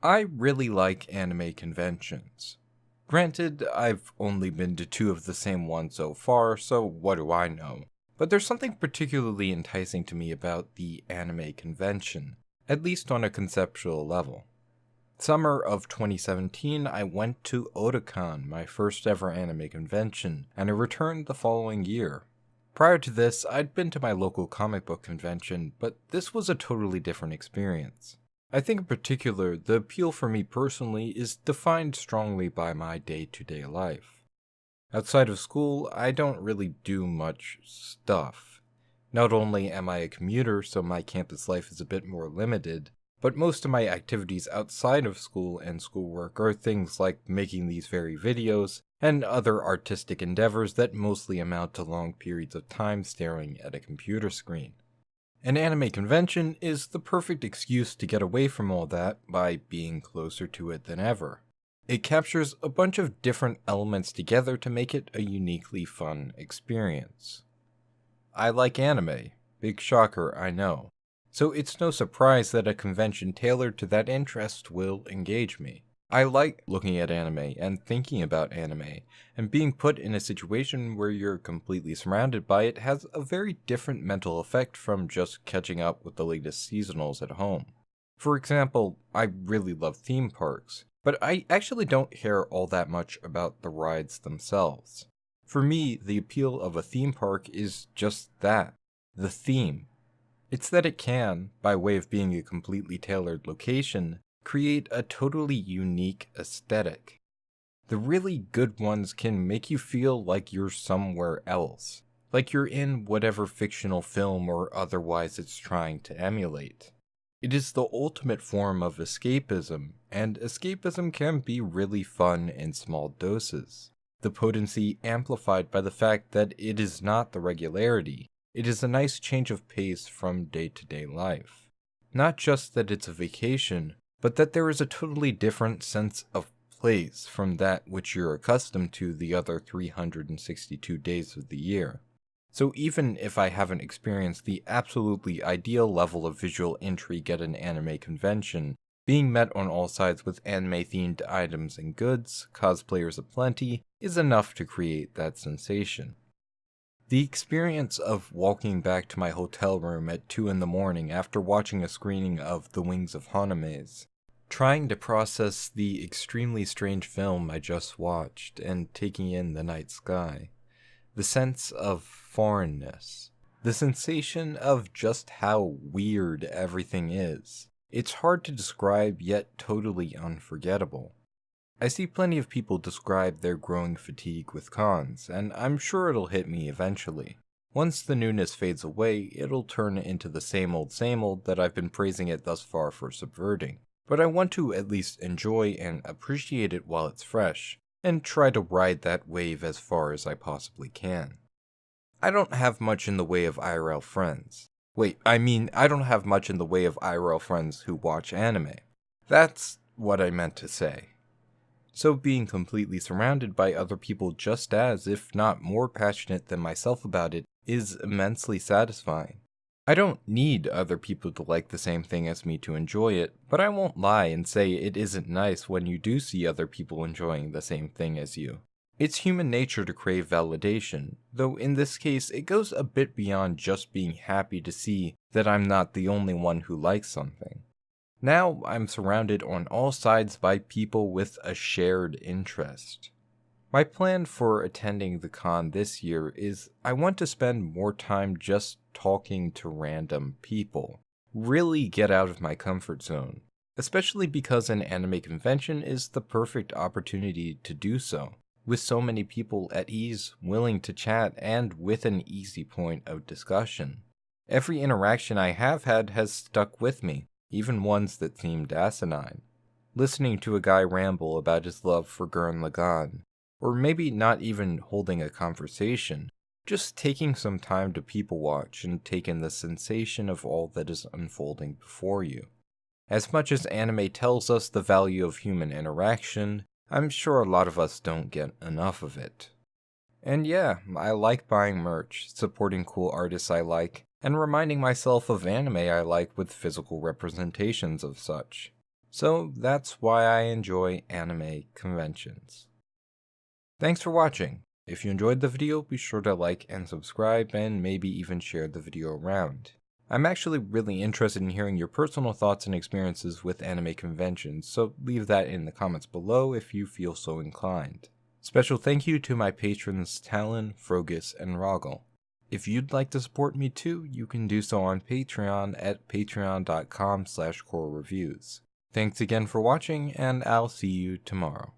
I really like anime conventions. Granted, I've only been to two of the same one so far, so what do I know? But there's something particularly enticing to me about the anime convention, at least on a conceptual level. Summer of 2017, I went to Otakon, my first ever anime convention, and I returned the following year. Prior to this, I'd been to my local comic book convention, but this was a totally different experience. I think in particular, the appeal for me personally is defined strongly by my day-to-day life. Outside of school, I don't really do much stuff. Not only am I a commuter, so my campus life is a bit more limited, but most of my activities outside of school and schoolwork are things like making these very videos and other artistic endeavors that mostly amount to long periods of time staring at a computer screen. An anime convention is the perfect excuse to get away from all that by being closer to it than ever. It captures a bunch of different elements together to make it a uniquely fun experience. I like anime. Big shocker, I know. So it's no surprise that a convention tailored to that interest will engage me. I like looking at anime and thinking about anime, and being put in a situation where you're completely surrounded by it has a very different mental effect from just catching up with the latest seasonals at home. For example, I really love theme parks, but I actually don't care all that much about the rides themselves. For me, the appeal of a theme park is just that, the theme. It's that it can, by way of being a completely tailored location, create a totally unique aesthetic. The really good ones can make you feel like you're somewhere else, like you're in whatever fictional film or otherwise it's trying to emulate. It is the ultimate form of escapism, and escapism can be really fun in small doses. The potency amplified by the fact that it is not the regularity, it is a nice change of pace from day-to-day life. Not just that it's a vacation, but that there is a totally different sense of place from that which you're accustomed to the other 362 days of the year. So even if I haven't experienced the absolutely ideal level of visual intrigue at an anime convention, being met on all sides with anime-themed items and goods, cosplayers aplenty, is enough to create that sensation. The experience of walking back to my hotel room at 2 in the morning after watching a screening of The Wings of Haunemes, trying to process the extremely strange film I just watched and taking in the night sky, the sense of foreignness, the sensation of just how weird everything is. It's hard to describe, yet totally unforgettable. I see plenty of people describe their growing fatigue with cons, and I'm sure it'll hit me eventually. Once the newness fades away, it'll turn into the same old that I've been praising it thus far for subverting. But I want to at least enjoy and appreciate it while it's fresh, and try to ride that wave as far as I possibly can. I don't have much in the way of IRL friends. I don't have much in the way of IRL friends who watch anime. That's what I meant to say. So being completely surrounded by other people just as, if not more passionate than myself about it, is immensely satisfying. I don't need other people to like the same thing as me to enjoy it, but I won't lie and say it isn't nice when you do see other people enjoying the same thing as you. It's human nature to crave validation, though in this case it goes a bit beyond just being happy to see that I'm not the only one who likes something. Now I'm surrounded on all sides by people with a shared interest. My plan for attending the con this year is I want to spend more time just talking to random people. Really get out of my comfort zone, especially because an anime convention is the perfect opportunity to do so, with so many people at ease, willing to chat, and with an easy point of discussion. Every interaction I have had has stuck with me, even ones that seemed asinine. Listening to a guy ramble about his love for Gurren Lagann, or maybe not even holding a conversation, just taking some time to people watch and take in the sensation of all that is unfolding before you. As much as anime tells us the value of human interaction, I'm sure a lot of us don't get enough of it. And yeah, I like buying merch, supporting cool artists I like, and reminding myself of anime I like with physical representations of such. So that's why I enjoy anime conventions. Thanks for watching. If you enjoyed the video, be sure to like and subscribe, and maybe even share the video around. I'm actually really interested in hearing your personal thoughts and experiences with anime conventions, so leave that in the comments below if you feel so inclined. Special thank you to my patrons Talon, Frogus, and Roggle. If you'd like to support me too, you can do so on Patreon at patreon.com/corereviews. Thanks again for watching, and I'll see you tomorrow.